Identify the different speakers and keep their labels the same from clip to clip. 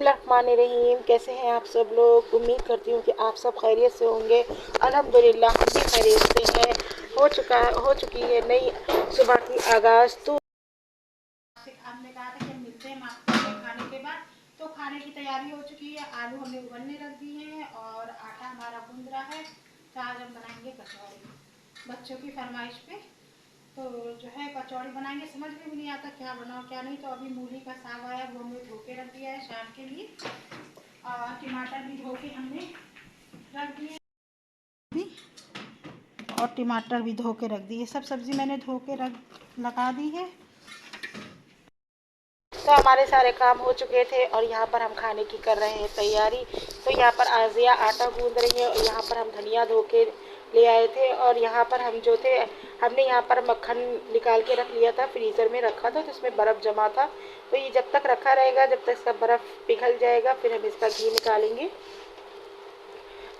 Speaker 1: बिस्मिल्लाहिर्रहमानिर्रहीम। कैसे हैं आप सब लोग? उम्मीद करती हूँ कि आप सब खैरियत से होंगे। अल्हम्दुलिल्लाह हम भी खैरियत से हैं। हो चुकी है नई सुबह की आगाज़। तो हमने कहा था कि मिलते हैं आपको खाने के बाद। तो खाने की तैयारी हो चुकी है। आलू हमने उबलने रख दिए हैं और आटा हमारा गूंद रहा है। तो आज हम बनाएंगे कचौड़ी बच्चों की फरमाइश पे। तो जो है कचौड़ी बनाएंगे, समझ में भी नहीं आता क्या बनाओ क्या नहीं। तो अभी मूली का साग आया, वो हमने धो के रख दिया है शाम के लिए। और टमाटर भी धो के हमने रख दिए और टमाटर भी धो के रख दिए। सब सब्जी मैंने धो के लगा दी है। तो हमारे सारे काम हो चुके थे और यहाँ पर हम खाने की कर रहे हैं तैयारी। तो यहाँ पर आजिया आटा गूंद रही है और यहाँ पर हम धनिया धो के ले आए थे। और यहाँ पर हम जो थे, हमने यहाँ पर मक्खन निकाल के रख लिया था, फ्रीज़र में रखा था तो इसमें बर्फ़ जमा था। तो ये जब तक रखा रहेगा, जब तक इसका बर्फ़ पिघल जाएगा, फिर हम इसका घी निकालेंगे।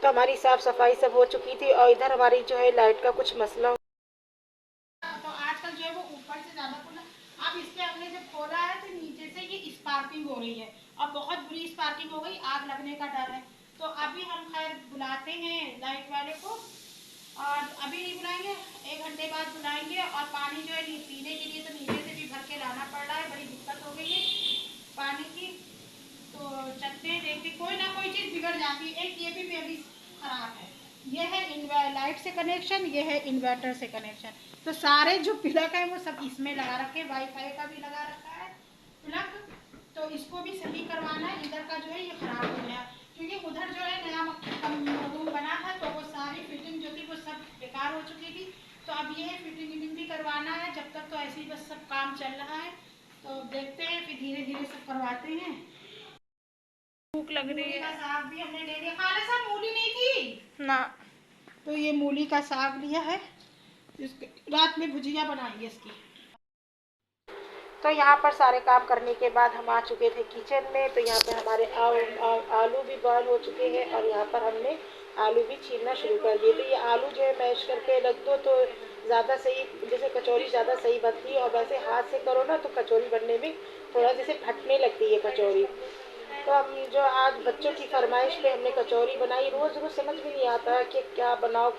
Speaker 1: तो हमारी साफ़ सफाई सब हो चुकी थी और इधर हमारी जो है लाइट का कुछ मसला। तो आजकल जो है वो ऊपर से ज़्यादा खुला। अब इसके हमने जब खोला है तो नीचे से ये स्पार्किंग हो रही है और बहुत बुरी स्पार्किंग हो गई, आग लगने का डर है। तो अभी हम खैर बुलाते हैं लाइट वाले को, और अभी नहीं बुलाएंगे, 1 घंटे बाद बुलाएंगे। और पानी जो है पीने के लिए तो नीचे से भी भर के लाना पड़ रहा है, बड़ी दिक्कत हो गई है पानी की। तो चलते हैं, देखते कोई ना कोई चीज़ बिगड़ जाती है। एक ये भी अभी खराब है, ये है लाइट से कनेक्शन, ये है इन्वर्टर से कनेक्शन। तो सारे जो प्लग है वो सब इसमें लगा रखे, वाईफाई का भी लगा रखा है प्लग। तो इसको भी सही करवाना है। इधर का जो है ये खराब हो गया क्योंकि उधर जो है नया रूम बना था तो वो सारी फिटिंग जो थी वो सब बेकार हो चुकी थी। तो अब ये फिटिंग भी करवाना है। जब तक तो ऐसे ही बस सब काम चल रहा है, तो देखते हैं फिर धीरे धीरे सब करवाते हैं। भूख लग रही है। साग भी हमने ले लिया, खाने साहब मूली नहीं थी ना। तो ये मूली का साग लिया है, रात में भुजिया बनाई है इसकी। तो यहाँ पर सारे काम करने के बाद हम आ चुके थे किचन में। तो यहाँ पर हमारे आलू भी बॉयल हो चुके हैं और यहाँ पर हमने आलू भी छीलना शुरू कर दिए। तो ये आलू जो है मैश करके रख दो तो ज़्यादा सही, जैसे कचौरी ज़्यादा सही बनती है। और वैसे हाथ से करो ना तो कचौरी बनने में थोड़ा जैसे फटने लगती है कचौरी। तो हम जो आज बच्चों की फरमाइश पे हमने कचौरी बनाई। रोज़ रोज़ समझ में नहीं आता कि क्या बनाओ,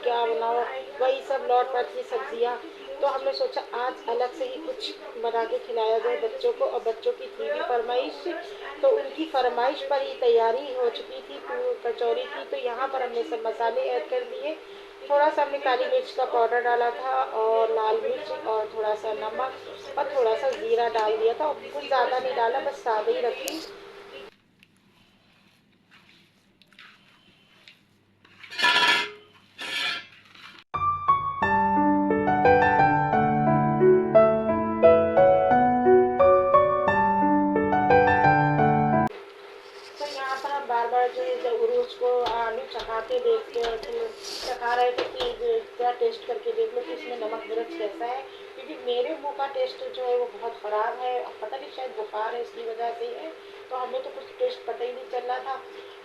Speaker 1: वही सब लौट पाट की सब्जियाँ। तो हमने सोचा आज अलग से ही कुछ बना के खिलाया जाए बच्चों को। और बच्चों की थी भी फरमाइश, तो उनकी फरमाइश पर ही तैयारी हो चुकी थी कचौरी की। तो यहाँ पर हमने सब मसाले ऐड कर दिए। थोड़ा सा हमने काली मिर्च का पाउडर डाला था और लाल मिर्च और थोड़ा सा नमक और थोड़ा सा ज़ीरा डाल दिया था। कुछ ज़्यादा नहीं डाला, बस सादा ही रखी। तो यहाँ पर हम बार बार जो है जब उरूज को आलू चखाते देखते चखा रहे थे कि क्या टेस्ट करके देख लो कि इसमें नमक मिर्च कैसा है। क्योंकि मेरे मुंह का टेस्ट जो है वो बहुत ख़राब है, पता नहीं शायद बुखार है इसकी वजह से है। तो हमें तो कुछ टेस्ट पता ही नहीं चल रहा था।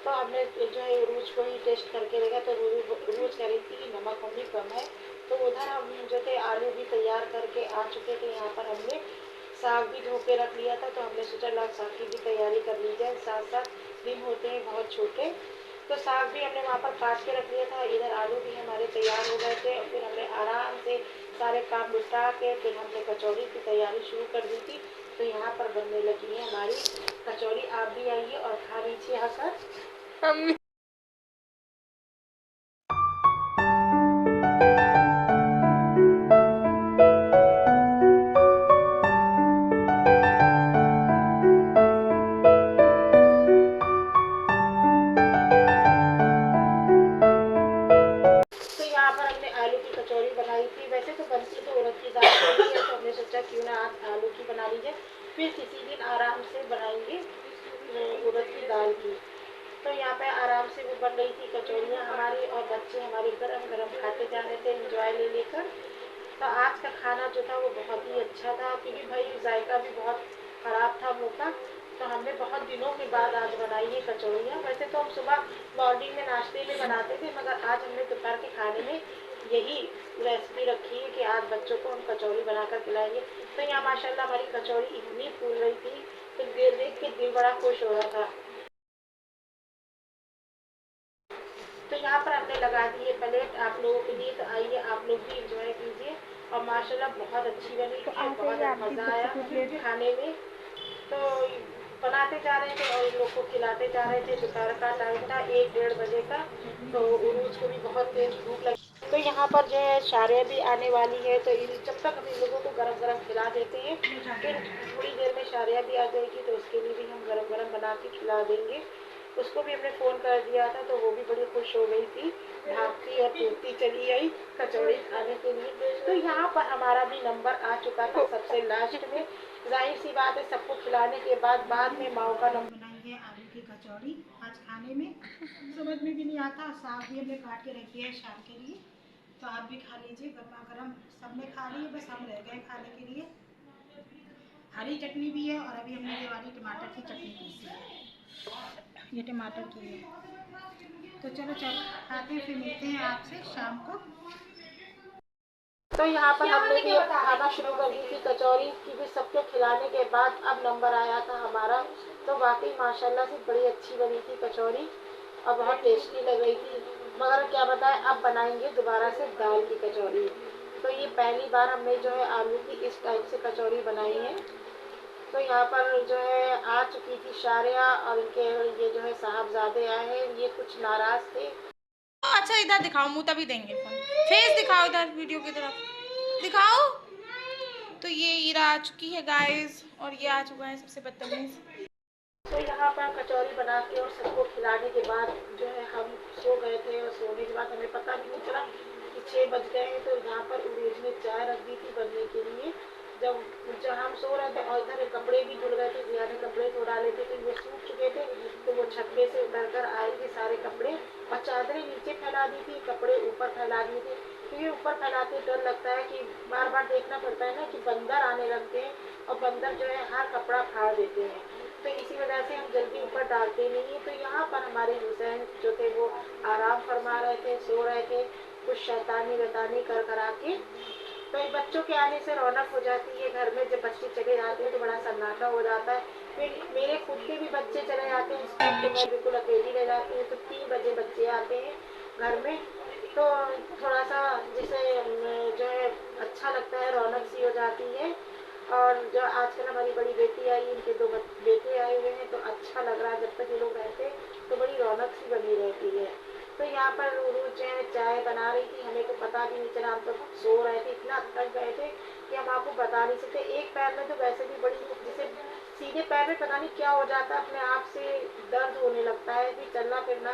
Speaker 1: तो हमने जो है उरूज को ही टेस्ट करके देखा तो उरूज कह रही थी कि नमक मम्मी कम है। तो उधर हम जो थे आलू भी तैयार करके आ चुके थे। यहाँ पर हमने साग भी धो के रख लिया था। तो हमने सोचा लाग साग की भी तैयारी कर ली जाए, साथ साथ दिन होते हैं बहुत छोटे। तो साग भी हमने वहाँ पर काट के रख लिया था। इधर आलू भी हमारे तैयार हो गए थे और फिर हमने आराम से सारे काम निपटा के फिर हमने कचौड़ी की तैयारी शुरू कर दी थी। तो यहाँ पर बनने लगी है हमारी कचौड़ी। आप भी आइए और खा लीजिए आकर। तो यहाँ पर हमने आलू की कचौड़ी बनाई थी। वैसे तो बनती तो उड़द की दाल की है, तो हमने सोचा क्यों ना आज आलू की बना लीजिए, फिर किसी दिन आराम से बनाएंगे उड़द की दाल की। तो यहाँ पे आराम से वो बन रही थी कचौड़ियाँ हमारी और बच्चे हमारे गरम गरम खाते जा रहे थे एंजॉय ले लेकर। तो आज का खाना जो था वो बहुत ही अच्छा था क्योंकि भाई जायका भी बहुत ख़राब था मुँह का। तो हमने बहुत दिनों के बाद आज बनाई है कचौड़ियाँ। वैसे तो हम सुबह मॉर्निंग में नाश्ते में बनाते थे, मगर आज हमने दोपहर के खाने में यही रेसिपी रखी है कि आज बच्चों को हम कचौड़ी बनाकर खिलाएंगे। तो यहाँ माशाल्लाह हमारी कचौड़ी इतनी फूल रही थी तो देख के दिल बड़ा खुश हो रहा था। प्लेट आप लोगों के लिए। तो आइए आप लोग भी इंजॉय कीजिए। और माशाल्लाह बहुत अच्छी बनी थी, बहुत मज़ा आया खाने में। तो बनाते जा रहे थे और इन लोग को खिलाते जा रहे थे। दोपहर का टाइम था, 1-1:30 बजे का। तो उरूज को भी बहुत तेज भूख लगी। तो यहाँ पर जो है शारिया भी आने वाली है, तो जब तक हम इन लोगों को गरम गरम खिला देते हैं, फिर थोड़ी देर में शारिया भी आ जाएगी, तो उसके लिए भी हम गरम गरम बना के खिला देंगे। उसको भी हमने फ़ोन कर दिया था, तो वो भी बड़ी खुश हो गई थी, भागती और कूदती चली आई कचौड़ी खाने के लिए। तो यहाँ पर हमारा भी नंबर आ चुका था सबसे लास्ट में। जाहिर सी बात है, सबको खिलाने के बाद में माओ का नंबर। बनाई है आलू की कचौड़ी आज खाने में। समझ में भी नहीं आता, साग भी हमने काट के रख दिया है शाम के लिए। तो आप भी खा लीजिए गर्मा गर्म। सबने खा ली है, बस हम रह गए खाने के लिए। हरी चटनी भी है और अभी हमने ये वाली टमाटर की चटनी पीसी है, ये टमाटर की है। तो चलो चल खाते हैं, फिर मिलते हैं आपसे शाम को। तो यहाँ पर हमने भी खाना शुरू कर दी थी, कचौरी की भी सबको खिलाने के बाद अब नंबर आया था हमारा। तो वाकई माशाल्लाह से बड़ी अच्छी बनी थी कचौरी और बहुत टेस्टी लग रही थी। मगर क्या बताएं, अब बनाएंगे दोबारा से दाल की कचौरी। तो ये पहली बार हमने जो है आलू की इस टाइप से कचौरी बनाई है। तो यहाँ पर जो है आ चुकी थी शारिया और इनके ये जो है साहबजादे आए हैं, ये कुछ नाराज थे।
Speaker 2: अच्छा इधर दिखाओ, मुंह तभी देंगे फोन। फेस दिखाओ इधर वीडियो की तरफ दिखाओ। तो ये ईरा आ चुकी है गाइस, और ये आ चुका है सबसे बदतमीज।
Speaker 1: तो यहाँ पर कचौरी बना के और सबको खिलाने के बाद जो है हम सो गए थे। और सोने के बाद हमें पता भी नहीं चला कि 6 बज गए हैं। तो यहाँ पर उरेज में चाय रख दी थी बनने के लिए। जब जब हम सो रहे थे और इधर कपड़े भी धुल गए थे, जिया ने कपड़े धो डाले थे तो वो सूख चुके थे। तो वो छत पे से उतर कर आए थे सारे कपड़े, और चादरें नीचे फैला दी थी, कपड़े ऊपर फैला दिए थे। क्योंकि ऊपर फैलाते डर लगता है कि बार बार देखना पड़ता है ना कि बंदर आने लगते हैं, और बंदर जो है हर कपड़ा फाड़ देते हैं। तो इसी वजह से हम जल्दी ऊपर डालते नहीं हैं। तो यहाँ पर हमारे हुसैन जो थे वो आराम फरमा रहे थे, सो रहे थे, कुछ शैतानी वैतानी कर करा के। तो ये बच्चों के आने से रौनक हो जाती है घर में। जब बच्चे चले जाते हैं तो बड़ा सन्नाटा हो जाता है। फिर मेरे खुद के भी बच्चे चले जाते हैं स्कूल, तो मैं बिल्कुल अकेली रह जाती हूँ। तो 3 बजे बच्चे आते हैं घर में, तो थोड़ा सा जैसे जो है अच्छा लगता है, रौनक सी हो जाती है। और जो आजकल हमारी बड़ी बेटी आई, इनके 2 बेटे आए हुए हैं, तो अच्छा लग रहा है। जब तक ये लोग रहते हैं तो बड़ी रौनक सी बनी रहती है। तो यहाँ पर रोज जो है चाय बना रही थी, हमें तो पता भी नहीं चला। हम तो सो रहे थे, इतना थक गए थे कि हम आपको बता नहीं सकते। एक पैर में तो वैसे भी बड़ी, जैसे सीधे पैर में पता नहीं क्या हो जाता है, अपने आप से दर्द होने लगता है कि चलना फिरना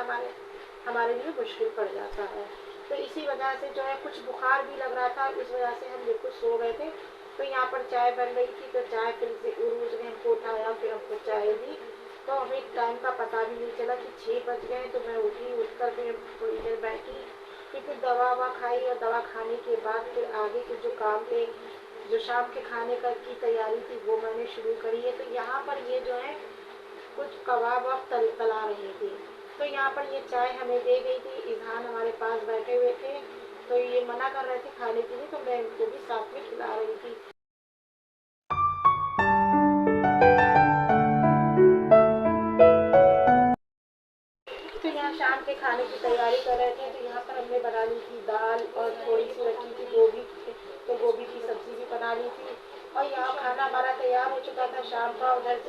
Speaker 1: हमारे लिए मुश्किल पड़ जाता है। तो इसी वजह से जो है कुछ बुखार भी लग रहा था, इस वजह से हम बिल्कुल सो गए थे। तो यहाँ पर चाय बन रही थी, तो चाय फिर से उरूज ने हमको उठाया, फिर हमको चाय दी। तो हमें टाइम का पता भी नहीं चला कि 6 बज गए। तो मैं उठी, उठकर फिर थोड़ी देर बैठी, फिर दवा ववा खाई। और दवा खाने के बाद फिर आगे के जो काम थे, जो शाम के खाने का की तैयारी थी, वो मैंने शुरू करी है। तो यहाँ पर ये जो है कुछ कबाब अब तला रहे थे। तो यहाँ पर ये चाय हमें दे गई थी, इजहान हमारे पास बैठे हुए थे। तो ये मना कर रहे थे खाने के लिए, तो मैं इनको भी साथ में खिला रही थी। तो यहाँ शाम के खाने की तैयारी कर रहे थे। तो यहाँ पर हमने बना ली थी दाल, और थोड़ी सी रखी थी गोभी, तो गोभी की सब्जी भी बना ली थी। और यहाँ खाना हमारा तैयार हो चुका था शाम का। उधर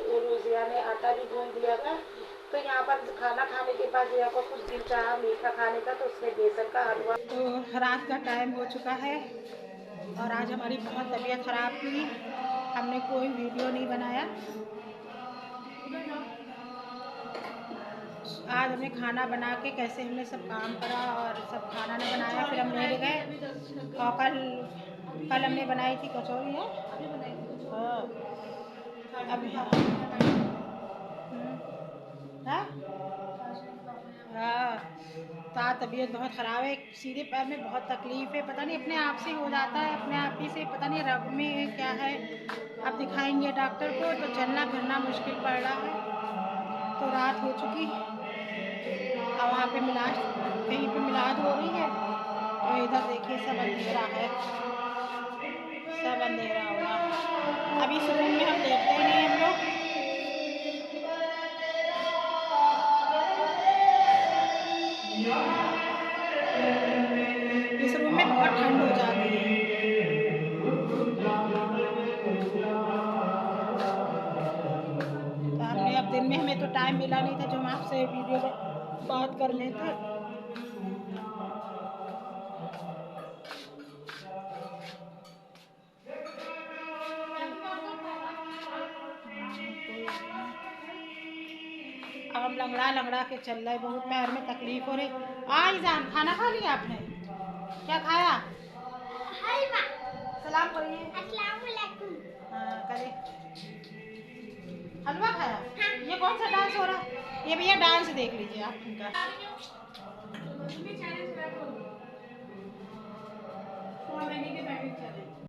Speaker 1: जिया ने आटा भी गूंद दिया था। तो यहाँ पर खाना खाने के बाद जिया को कुछ दिल चाहा मीठा खाने का, तो उसने बेसन का हलवा। तो रात का टाइम हो चुका है और आज हमारी बहुत तबीयत ख़राब थी, हमने कोई वीडियो नहीं बनाया। आज हमने खाना बना के कैसे हमने सब काम करा और सब खाना ने बनाया, फिर हम लेट गए। और कल हमने बनाई थी कचौरी है। हाँ अब हाँ हाँ। तो आज तबीयत बहुत ख़राब है, सीधे पैर में बहुत तकलीफ़ है, पता नहीं अपने आप से हो जाता है, अपने आप ही से, पता नहीं रग में क्या है। अब दिखाएंगे डॉक्टर को, तो चलना फिरना मुश्किल पड़ रहा है। तो रात हो चुकी, और वहाँ पे मिलाद, कहीं पे मिलाद हो रही है। तो इधर देखिए सब अंधेरा है, सब अंधेरा हो रहा। अभी इस रूम में हम लेटते ही नहीं हम लोग। इस रूम में बहुत ठंड हो जाती है। तो हमने अब दिन में हमें तो टाइम मिला नहीं था जो हम आपसे वीडियो पर बात कर लेते। अब हम लंगड़ा लंगड़ा के चल रहे, बहुत पैर में तकलीफ हो रही। ईजान खाना खा लिया आपने? क्या खाया? सलाम करिए। हाँ करे। हलवा खाया? ये कौन सा डांस हो रहा है? ये भैया डांस देख लीजिए आप इनका।